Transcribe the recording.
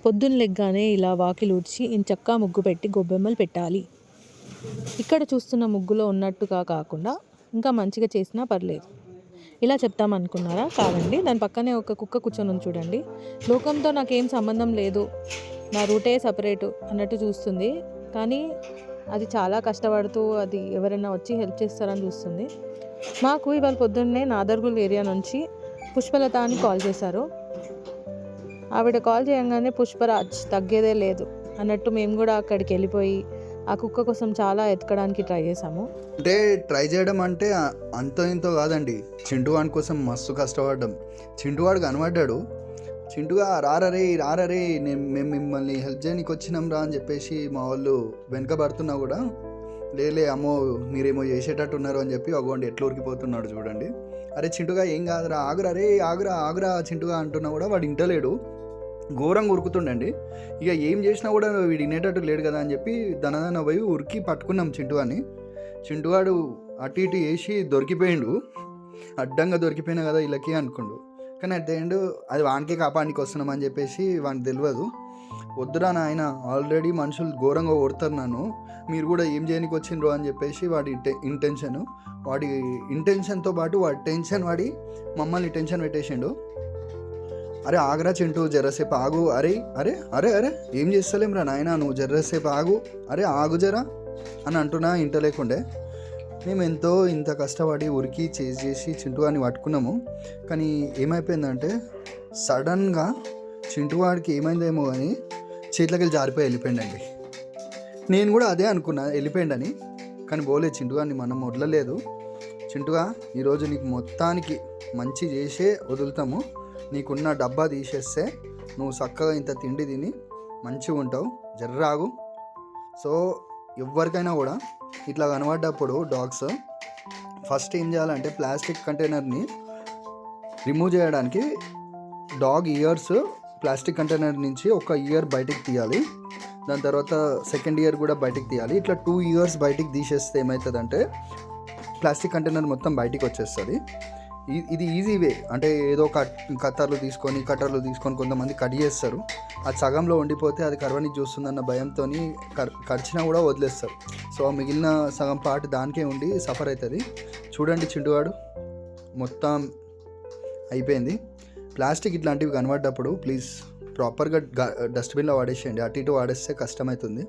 పొద్దున్న లెగ్గానే ఇలా వాకిలి ఊడ్చి ఇంచక్కా ముగ్గు పెట్టి గొబ్బెమ్మలు పెట్టాలి. ఇక్కడ చూస్తున్న ముగ్గులో ఉన్నట్టుగా కాకుండా ఇంకా మంచిగా చేసినా పర్లేదు. ఇలా చెప్తామనుకున్నారా? కాదండి. దాని పక్కనే ఒక కుక్క కూర్చొని ఉంది చూడండి. లోకంతో నాకేం సంబంధం లేదు, నా రూటే సపరేటు అన్నట్టు చూస్తుంది. కానీ అది చాలా కష్టపడుతూ అది ఎవరైనా వచ్చి హెల్ప్ చేస్తారని చూస్తుంది. మాకు ఇవాళ పొద్దున్నే నాదర్గుల్ ఏరియా నుంచి పుష్పలత అని కాల్ చేశారు. ఆవిడ కాల్ చేయగానే పుష్పరాజ్ తగ్గేదే లేదు అన్నట్టు మేము కూడా అక్కడికి వెళ్ళిపోయి ఆ కుక్క కోసం చాలా ఎతకడానికి ట్రై చేసాము. అంటే ట్రై చేయడం అంటే అంతో ఇంతో కాదండి. చింటువాడి కోసం మస్తు కష్టపడ్డాం. చింటువాడు కనబడ్డాడు. చింటుగా రారరే మేము మిమ్మల్ని హెల్ప్ చేయడానికి వచ్చినాం రా అని చెప్పేసి మా వాళ్ళు వెనకబడుతున్నా కూడా లేలే అమ్మో మీరేమో చేసేటట్టు ఉన్నారు అని చెప్పి అగోండి ఎట్లా ఉరికిపోతున్నాడు చూడండి. అరే చింటుగా ఏం కాదురా, ఆగురా చింటుగా అంటున్నా కూడా వాడు ఇంటలేడు. ఘోరంగా ఉరుకుతుండండి. ఇక ఏం చేసినా కూడా వీడు వినేటట్టు లేడు కదా అని చెప్పి దనదన పోయి ఉరికి పట్టుకున్నాం చింటుగాని. చింటుగాడు అటు ఇటు వేసి దొరికిపోయిండు. అడ్డంగా దొరికిపోయినా కదా వీళ్ళకి అనుకుండు. కానీ అట్ ద ఎండ్ అది వానికే కాపాడానికి వస్తున్నాం అని చెప్పేసి వానికి తెలియదు. వద్దురా నాయన, ఆల్రెడీ మనుషులు ఘోరంగా కొడతారు నన్ను, మీరు కూడా ఏం చేయడానికి వచ్చిండ్రు అని చెప్పేసి వాడి ఇంటెన్షన్తో పాటు వాడి టెన్షన్ వాడి మమ్మల్ని టెన్షన్ పెట్టేసిండు. అరే ఆగరా చింటూ, జర్రసేపు ఆగు. అరే అరే అరే అరే ఏం చేస్తలేం రా నాయన, నువ్వు జర్రసేపు ఆగు, అరే ఆగు జరా అని అంటున్నా ఇంట లేకుండే. మేము ఇంత కష్టపడి ఉరికి చేసి చింటువాడిని పట్టుకున్నాము. కానీ ఏమైపోయిందంటే సడన్గా చింటువాడికి ఏమైందేమో కానీ చేతిలోకి జారిపోయి వెళ్ళిపోయిందండి. నేను కూడా అదే అనుకున్నా వెళ్ళిపోయిండని. కానీ పోలేదు, చింటుగాడిని మనం వదలలేదు. చింటుగా ఈరోజు నీకు మొత్తానికి మంచి చేసే వదులుతాము. నీకున్న డబ్బా తీసేస్తే నువ్వు చక్కగా ఇంత తిండి తిని మంచిగా ఉంటావు, జర్రాగు. సో ఎవరికైనా కూడా ఇట్లా కనబడ్డప్పుడు డాగ్స్ ఫస్ట్ ఏం చేయాలంటే ప్లాస్టిక్ కంటైనర్ని రిమూవ్ చేయడానికి డాగ్ ఇయర్స్ ప్లాస్టిక్ కంటైనర్ నుంచి ఒక ఇయర్ బయటికి తీయాలి. దాని తర్వాత సెకండ్ ఇయర్ కూడా బయటికి తీయాలి. ఇట్లా 2 ఇయర్స్ బయటికి తీసేస్తే ఏమవుతుందంటే ప్లాస్టిక్ కంటైనర్ మొత్తం బయటికి వచ్చేస్తుంది. ఇది ఈజీ వే. అంటే ఏదో కట్టర్లు తీసుకొని కొంతమంది కట్ చేస్తారు. అది సగంలో ఉండిపోతే అది కర్వనికి చూస్తుందన్న భయంతో కరిచినా కూడా వదిలేస్తారు. సో మిగిలిన సగం పార్ట్ దానికే ఉండి సఫర్ అవుతుంది. చూడండి చింటువాడు మొత్తం అయిపోయింది. ప్లాస్టిక్ ఇట్లాంటివి కనబడ్డప్పుడు ప్లీజ్ ప్రాపర్గా డస్ట్బిన్లో వాడేసేయండి. అటు ఇటు వాడేస్తే కష్టమవుతుంది.